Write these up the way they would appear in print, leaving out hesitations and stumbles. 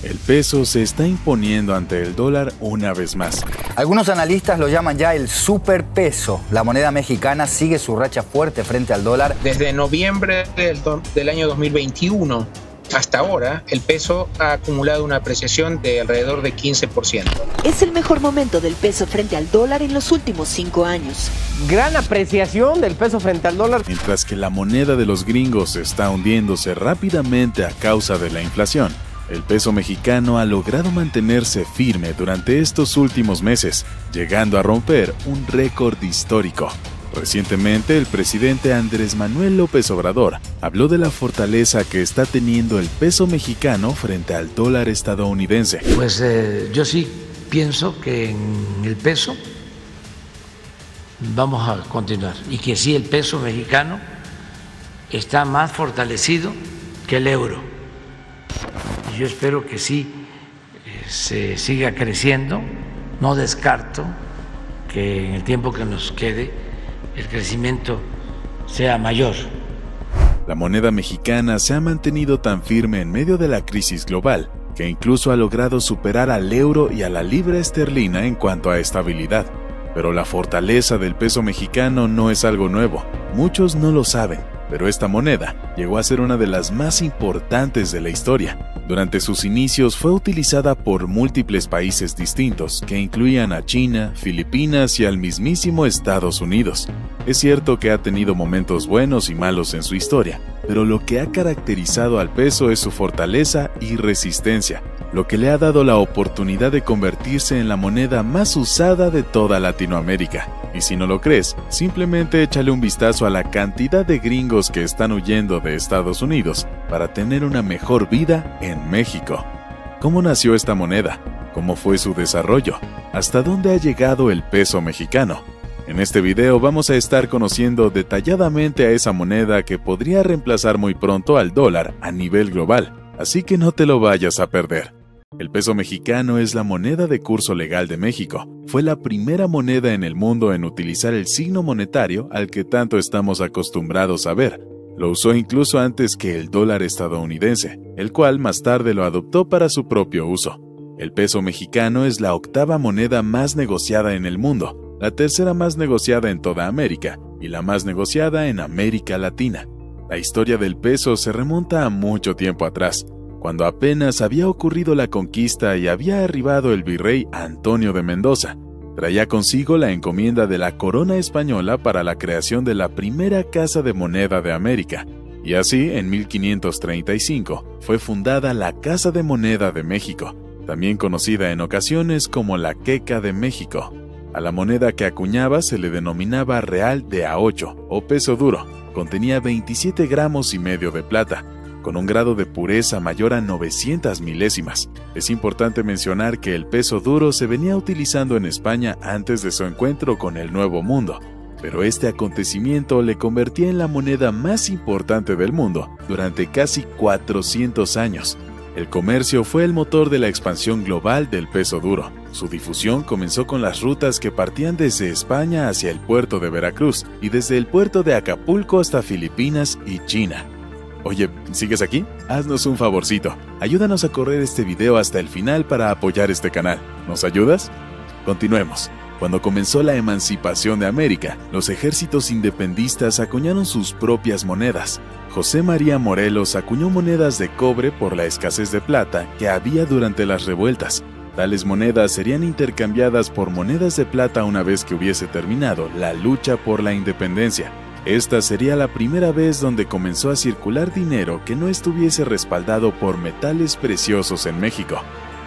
El peso se está imponiendo ante el dólar una vez más. Algunos analistas lo llaman ya el superpeso. La moneda mexicana sigue su racha fuerte frente al dólar. Desde noviembre del año 2021 hasta ahora, el peso ha acumulado una apreciación de alrededor de 15%. Es el mejor momento del peso frente al dólar en los últimos 5 años. Gran apreciación del peso frente al dólar. Mientras que la moneda de los gringos está hundiéndose rápidamente a causa de la inflación, el peso mexicano ha logrado mantenerse firme durante estos últimos meses, llegando a romper un récord histórico. Recientemente, el presidente Andrés Manuel López Obrador habló de la fortaleza que está teniendo el peso mexicano frente al dólar estadounidense. Pues yo sí pienso que en el peso vamos a continuar y que sí, el peso mexicano está más fortalecido que el euro. Yo espero que sí se siga creciendo. No descarto que en el tiempo que nos quede el crecimiento sea mayor. La moneda mexicana se ha mantenido tan firme en medio de la crisis global que incluso ha logrado superar al euro y a la libra esterlina en cuanto a estabilidad. Pero la fortaleza del peso mexicano no es algo nuevo. Muchos no lo saben, pero esta moneda llegó a ser una de las más importantes de la historia. Durante sus inicios fue utilizada por múltiples países distintos, que incluían a China, Filipinas y al mismísimo Estados Unidos. Es cierto que ha tenido momentos buenos y malos en su historia, pero lo que ha caracterizado al peso es su fortaleza y resistencia, lo que le ha dado la oportunidad de convertirse en la moneda más usada de toda Latinoamérica. Y si no lo crees, simplemente échale un vistazo a la cantidad de gringos que están huyendo de Estados Unidos para tener una mejor vida en México. ¿Cómo nació esta moneda? ¿Cómo fue su desarrollo? ¿Hasta dónde ha llegado el peso mexicano? En este video vamos a estar conociendo detalladamente a esa moneda que podría reemplazar muy pronto al dólar a nivel global, así que no te lo vayas a perder. El peso mexicano es la moneda de curso legal de México. Fue la primera moneda en el mundo en utilizar el signo monetario al que tanto estamos acostumbrados a ver. Lo usó incluso antes que el dólar estadounidense, el cual más tarde lo adoptó para su propio uso. El peso mexicano es la octava moneda más negociada en el mundo, la tercera más negociada en toda América y la más negociada en América Latina. La historia del peso se remonta a mucho tiempo atrás, cuando apenas había ocurrido la conquista y había arribado el virrey Antonio de Mendoza. Traía consigo la encomienda de la corona española para la creación de la primera casa de moneda de América, y así en 1535 fue fundada la Casa de Moneda de México, también conocida en ocasiones como la Queca de México. A la moneda que acuñaba se le denominaba real de A8 o peso duro. Contenía 27 gramos y medio de plata, con un grado de pureza mayor a 900 milésimas. Es importante mencionar que el peso duro se venía utilizando en España antes de su encuentro con el Nuevo Mundo, pero este acontecimiento le convertía en la moneda más importante del mundo durante casi 400 años. El comercio fue el motor de la expansión global del peso duro. Su difusión comenzó con las rutas que partían desde España hacia el puerto de Veracruz y desde el puerto de Acapulco hasta Filipinas y China. Oye, ¿sigues aquí? Haznos un favorcito. Ayúdanos a correr este video hasta el final para apoyar este canal. ¿Nos ayudas? Continuemos. Cuando comenzó la emancipación de América, los ejércitos independistas acuñaron sus propias monedas. José María Morelos acuñó monedas de cobre por la escasez de plata que había durante las revueltas. Tales monedas serían intercambiadas por monedas de plata una vez que hubiese terminado la lucha por la independencia. Esta sería la primera vez donde comenzó a circular dinero que no estuviese respaldado por metales preciosos en México.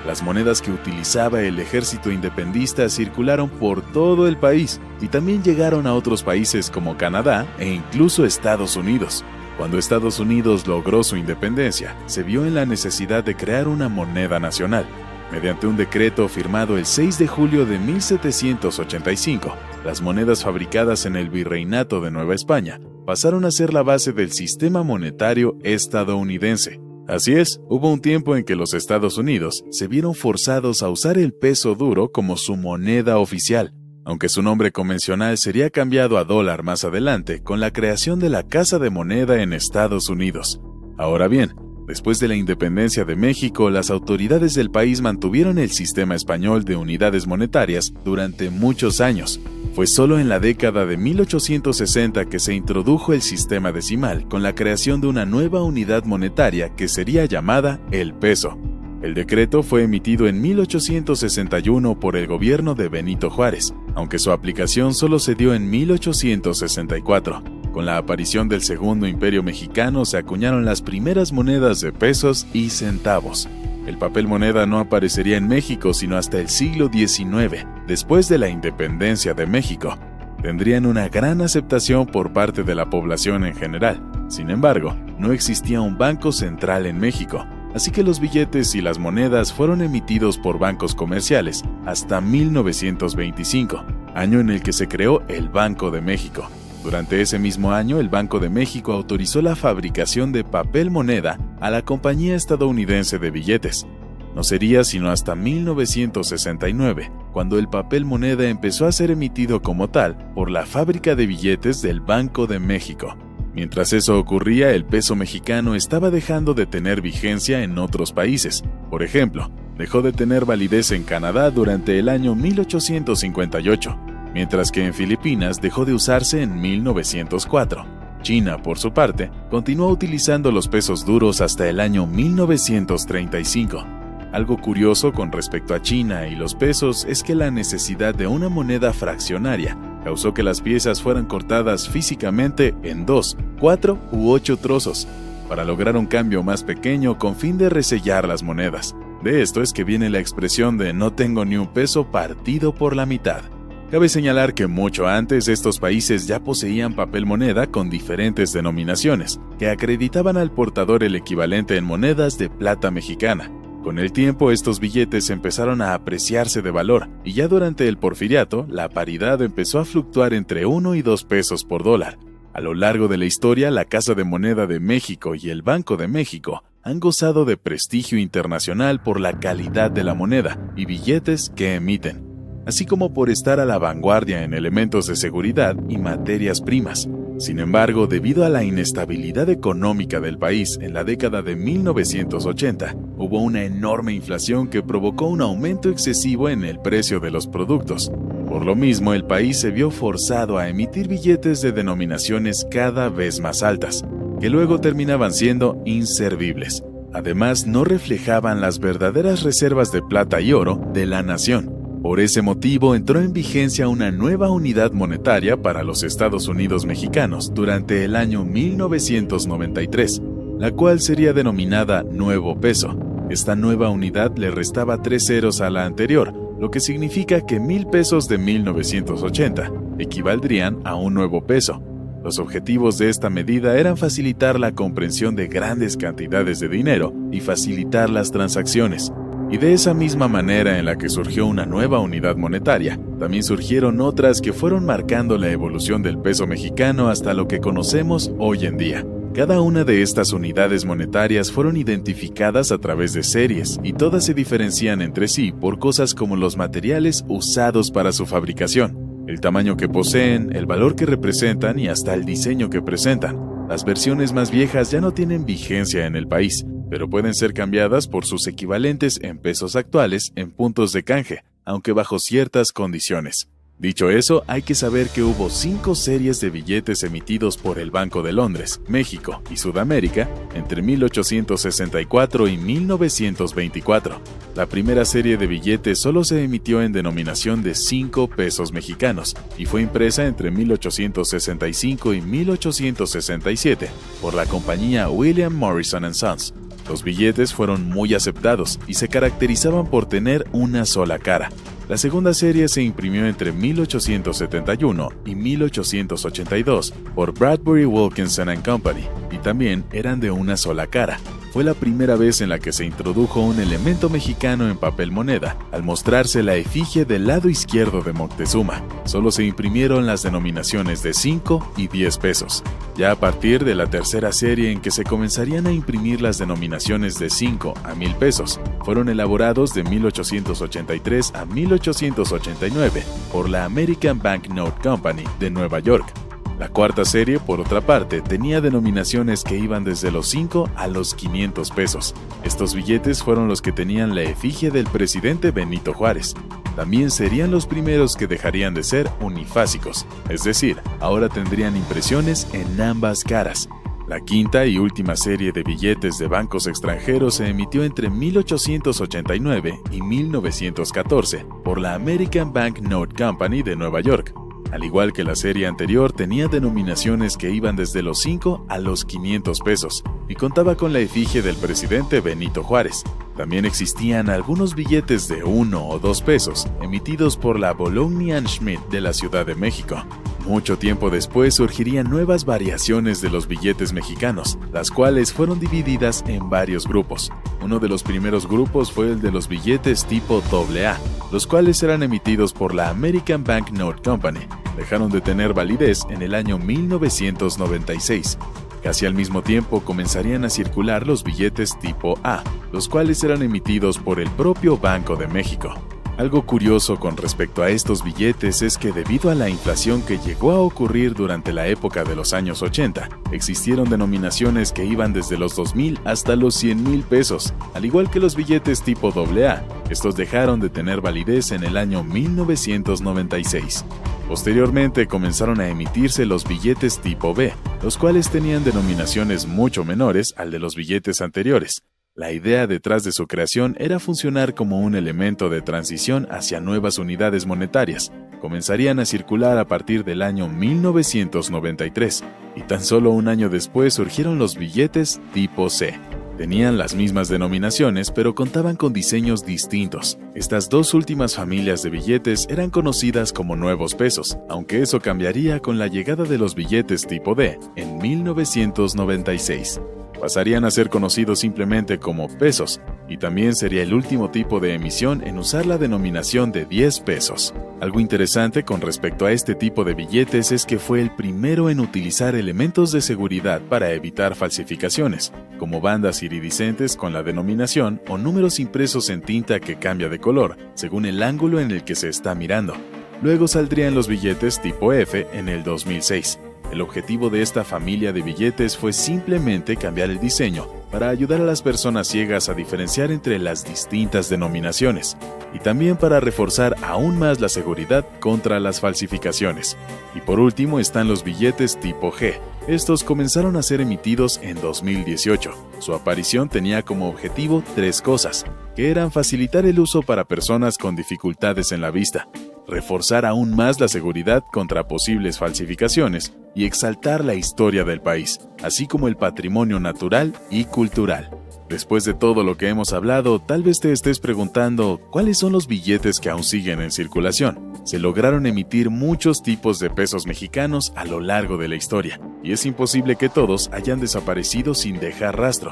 Las monedas que utilizaba el ejército independista circularon por todo el país y también llegaron a otros países como Canadá e incluso Estados Unidos. Cuando Estados Unidos logró su independencia, se vio en la necesidad de crear una moneda nacional. Mediante un decreto firmado el 6 de julio de 1785, las monedas fabricadas en el Virreinato de Nueva España pasaron a ser la base del sistema monetario estadounidense. Así es, hubo un tiempo en que los Estados Unidos se vieron forzados a usar el peso duro como su moneda oficial, aunque su nombre convencional sería cambiado a dólar más adelante con la creación de la Casa de Moneda en Estados Unidos. Ahora bien, Después de la independencia de México, las autoridades del país mantuvieron el sistema español de unidades monetarias durante muchos años. Fue solo en la década de 1860 que se introdujo el sistema decimal con la creación de una nueva unidad monetaria que sería llamada el peso. El decreto fue emitido en 1861 por el gobierno de Benito Juárez, aunque su aplicación solo se dio en 1864. Con la aparición del Segundo Imperio Mexicano se acuñaron las primeras monedas de pesos y centavos. El papel moneda no aparecería en México sino hasta el siglo XIX, después de la independencia de México. Tendrían una gran aceptación por parte de la población en general. Sin embargo, no existía un banco central en México, así que los billetes y las monedas fueron emitidos por bancos comerciales hasta 1925, año en el que se creó el Banco de México. Durante ese mismo año, el Banco de México autorizó la fabricación de papel moneda a la compañía estadounidense de billetes. No sería sino hasta 1969, cuando el papel moneda empezó a ser emitido como tal por la fábrica de billetes del Banco de México. Mientras eso ocurría, el peso mexicano estaba dejando de tener vigencia en otros países. Por ejemplo, dejó de tener validez en Canadá durante el año 1858. Mientras que en Filipinas dejó de usarse en 1904. China, por su parte, continuó utilizando los pesos duros hasta el año 1935. Algo curioso con respecto a China y los pesos es que la necesidad de una moneda fraccionaria causó que las piezas fueran cortadas físicamente en 2, 4 u 8 trozos, para lograr un cambio más pequeño con fin de resellar las monedas. De esto es que viene la expresión de "no tengo ni un peso partido por la mitad". Cabe señalar que mucho antes estos países ya poseían papel moneda con diferentes denominaciones, que acreditaban al portador el equivalente en monedas de plata mexicana. Con el tiempo estos billetes empezaron a apreciarse de valor, y ya durante el Porfiriato la paridad empezó a fluctuar entre 1 y 2 pesos por dólar. A lo largo de la historia, la Casa de Moneda de México y el Banco de México han gozado de prestigio internacional por la calidad de la moneda y billetes que emiten, así como por estar a la vanguardia en elementos de seguridad y materias primas. Sin embargo, debido a la inestabilidad económica del país en la década de 1980, hubo una enorme inflación que provocó un aumento excesivo en el precio de los productos. Por lo mismo, el país se vio forzado a emitir billetes de denominaciones cada vez más altas, que luego terminaban siendo inservibles. Además, no reflejaban las verdaderas reservas de plata y oro de la nación. Por ese motivo entró en vigencia una nueva unidad monetaria para los Estados Unidos mexicanos durante el año 1993, la cual sería denominada Nuevo Peso. Esta nueva unidad le restaba 3 ceros a la anterior, lo que significa que 1,000 pesos de 1980 equivaldrían a un nuevo peso. Los objetivos de esta medida eran facilitar la comprensión de grandes cantidades de dinero y facilitar las transacciones. Y de esa misma manera en la que surgió una nueva unidad monetaria, también surgieron otras que fueron marcando la evolución del peso mexicano hasta lo que conocemos hoy en día. Cada una de estas unidades monetarias fueron identificadas a través de series y todas se diferencian entre sí por cosas como los materiales usados para su fabricación, el tamaño que poseen, el valor que representan y hasta el diseño que presentan. Las versiones más viejas ya no tienen vigencia en el país, pero pueden ser cambiadas por sus equivalentes en pesos actuales en puntos de canje, aunque bajo ciertas condiciones. Dicho eso, hay que saber que hubo 5 series de billetes emitidos por el Banco de Londres, México y Sudamérica entre 1864 y 1924. La primera serie de billetes solo se emitió en denominación de 5 pesos mexicanos y fue impresa entre 1865 y 1867 por la compañía William Morrison & Sons. Los billetes fueron muy aceptados y se caracterizaban por tener una sola cara. La segunda serie se imprimió entre 1871 y 1882 por Bradbury Wilkinson & Company y también eran de una sola cara. Fue la primera vez en la que se introdujo un elemento mexicano en papel moneda, al mostrarse la efigie del lado izquierdo de Moctezuma. Solo se imprimieron las denominaciones de 5 y 10 pesos. Ya a partir de la tercera serie en que se comenzarían a imprimir las denominaciones de 5 a 1,000 pesos, fueron elaborados de 1883 a 1889 por la American Banknote Company de Nueva York. La cuarta serie, por otra parte, tenía denominaciones que iban desde los 5 a los 500 pesos. Estos billetes fueron los que tenían la efigie del presidente Benito Juárez. También serían los primeros que dejarían de ser unifásicos, es decir, ahora tendrían impresiones en ambas caras. La quinta y última serie de billetes de bancos extranjeros se emitió entre 1889 y 1914 por la American Bank Note Company de Nueva York. Al igual que la serie anterior, tenía denominaciones que iban desde los 5 a los 500 pesos y contaba con la efigie del presidente Benito Juárez. También existían algunos billetes de 1 o 2 pesos emitidos por la Bologna & Schmidt de la Ciudad de México. Mucho tiempo después surgirían nuevas variaciones de los billetes mexicanos, las cuales fueron divididas en varios grupos. Uno de los primeros grupos fue el de los billetes tipo AA, los cuales eran emitidos por la American Bank Note Company. Dejaron de tener validez en el año 1996. Casi al mismo tiempo comenzarían a circular los billetes tipo A, los cuales eran emitidos por el propio Banco de México. Algo curioso con respecto a estos billetes es que debido a la inflación que llegó a ocurrir durante la época de los años 80, existieron denominaciones que iban desde los 2,000 hasta los 100,000 pesos, al igual que los billetes tipo AA. Estos dejaron de tener validez en el año 1996. Posteriormente comenzaron a emitirse los billetes tipo B, los cuales tenían denominaciones mucho menores al de los billetes anteriores. La idea detrás de su creación era funcionar como un elemento de transición hacia nuevas unidades monetarias. Comenzarían a circular a partir del año 1993, y tan solo un año después surgieron los billetes tipo C. Tenían las mismas denominaciones, pero contaban con diseños distintos. Estas dos últimas familias de billetes eran conocidas como nuevos pesos, aunque eso cambiaría con la llegada de los billetes tipo D en 1996. Pasarían a ser conocidos simplemente como pesos, y también sería el último tipo de emisión en usar la denominación de 10 pesos. Algo interesante con respecto a este tipo de billetes es que fue el primero en utilizar elementos de seguridad para evitar falsificaciones, como bandas iridiscentes con la denominación o números impresos en tinta que cambia de color, según el ángulo en el que se está mirando. Luego saldrían los billetes tipo F en el 2006. El objetivo de esta familia de billetes fue simplemente cambiar el diseño para ayudar a las personas ciegas a diferenciar entre las distintas denominaciones y también para reforzar aún más la seguridad contra las falsificaciones. Y por último están los billetes tipo G. Estos comenzaron a ser emitidos en 2018. Su aparición tenía como objetivo 3 cosas, que eran facilitar el uso para personas con dificultades en la vista, reforzar aún más la seguridad contra posibles falsificaciones y exaltar la historia del país, así como el patrimonio natural y cultural. Después de todo lo que hemos hablado, tal vez te estés preguntando ¿cuáles son los billetes que aún siguen en circulación? Se lograron emitir muchos tipos de pesos mexicanos a lo largo de la historia, y es imposible que todos hayan desaparecido sin dejar rastro.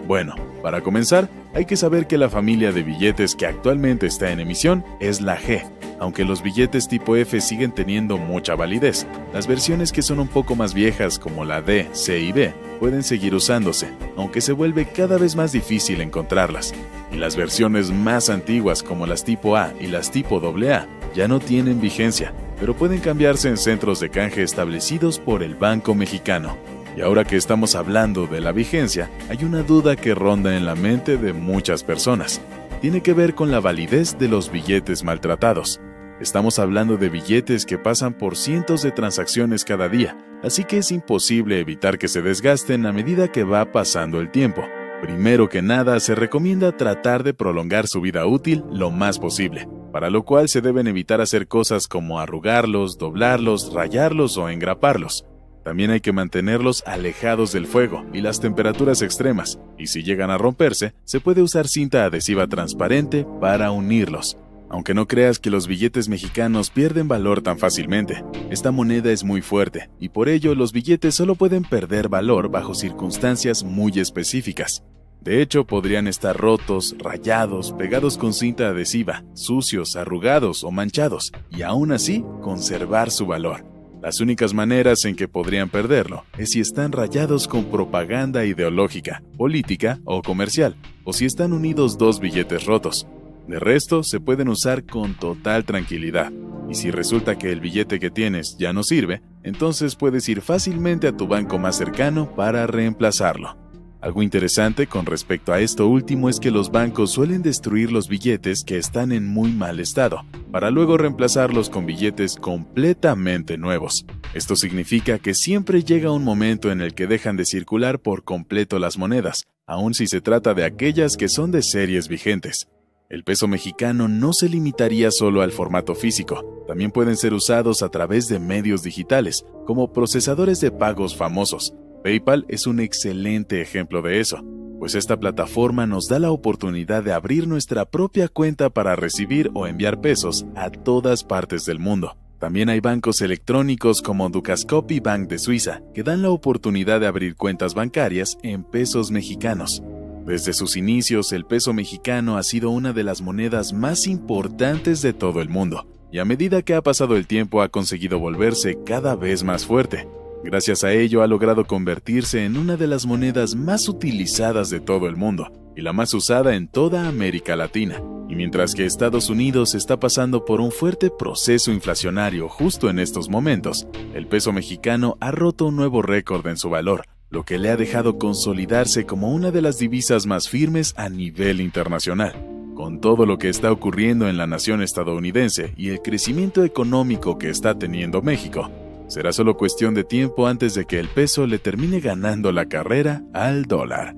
Bueno, para comenzar, hay que saber que la familia de billetes que actualmente está en emisión es la G. Aunque los billetes tipo F siguen teniendo mucha validez, las versiones que son un poco más viejas como la D, C y B pueden seguir usándose, aunque se vuelve cada vez más difícil encontrarlas. Y las versiones más antiguas como las tipo A y las tipo AA ya no tienen vigencia, pero pueden cambiarse en centros de canje establecidos por el Banco Mexicano. Y ahora que estamos hablando de la vigencia, hay una duda que ronda en la mente de muchas personas. Tiene que ver con la validez de los billetes maltratados. Estamos hablando de billetes que pasan por cientos de transacciones cada día, así que es imposible evitar que se desgasten a medida que va pasando el tiempo. Primero que nada, se recomienda tratar de prolongar su vida útil lo más posible, para lo cual se deben evitar hacer cosas como arrugarlos, doblarlos, rayarlos o engraparlos. También hay que mantenerlos alejados del fuego y las temperaturas extremas, y si llegan a romperse, se puede usar cinta adhesiva transparente para unirlos. Aunque no creas que los billetes mexicanos pierden valor tan fácilmente, esta moneda es muy fuerte, y por ello los billetes solo pueden perder valor bajo circunstancias muy específicas. De hecho, podrían estar rotos, rayados, pegados con cinta adhesiva, sucios, arrugados o manchados, y aún así conservar su valor. Las únicas maneras en que podrían perderlo es si están rayados con propaganda ideológica, política o comercial, o si están unidos dos billetes rotos. De resto, se pueden usar con total tranquilidad, y si resulta que el billete que tienes ya no sirve, entonces puedes ir fácilmente a tu banco más cercano para reemplazarlo. Algo interesante con respecto a esto último es que los bancos suelen destruir los billetes que están en muy mal estado, para luego reemplazarlos con billetes completamente nuevos. Esto significa que siempre llega un momento en el que dejan de circular por completo las monedas, aun si se trata de aquellas que son de series vigentes. El peso mexicano no se limitaría solo al formato físico, también pueden ser usados a través de medios digitales, como procesadores de pagos famosos. PayPal es un excelente ejemplo de eso, pues esta plataforma nos da la oportunidad de abrir nuestra propia cuenta para recibir o enviar pesos a todas partes del mundo. También hay bancos electrónicos como Dukascopy Bank de Suiza, que dan la oportunidad de abrir cuentas bancarias en pesos mexicanos. Desde sus inicios, el peso mexicano ha sido una de las monedas más importantes de todo el mundo, y a medida que ha pasado el tiempo ha conseguido volverse cada vez más fuerte. Gracias a ello ha logrado convertirse en una de las monedas más utilizadas de todo el mundo, y la más usada en toda América Latina. Y mientras que Estados Unidos está pasando por un fuerte proceso inflacionario justo en estos momentos, el peso mexicano ha roto un nuevo récord en su valor, lo que le ha dejado consolidarse como una de las divisas más firmes a nivel internacional. Con todo lo que está ocurriendo en la nación estadounidense y el crecimiento económico que está teniendo México, será solo cuestión de tiempo antes de que el peso le termine ganando la carrera al dólar.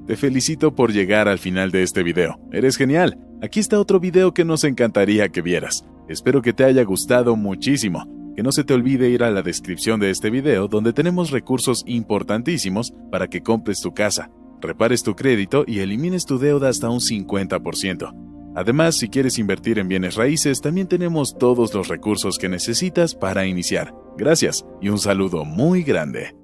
Te felicito por llegar al final de este video. ¡Eres genial! Aquí está otro video que nos encantaría que vieras. Espero que te haya gustado muchísimo. Que no se te olvide ir a la descripción de este video donde tenemos recursos importantísimos para que compres tu casa, repares tu crédito y elimines tu deuda hasta un 50%. Además, si quieres invertir en bienes raíces, también tenemos todos los recursos que necesitas para iniciar. Gracias y un saludo muy grande.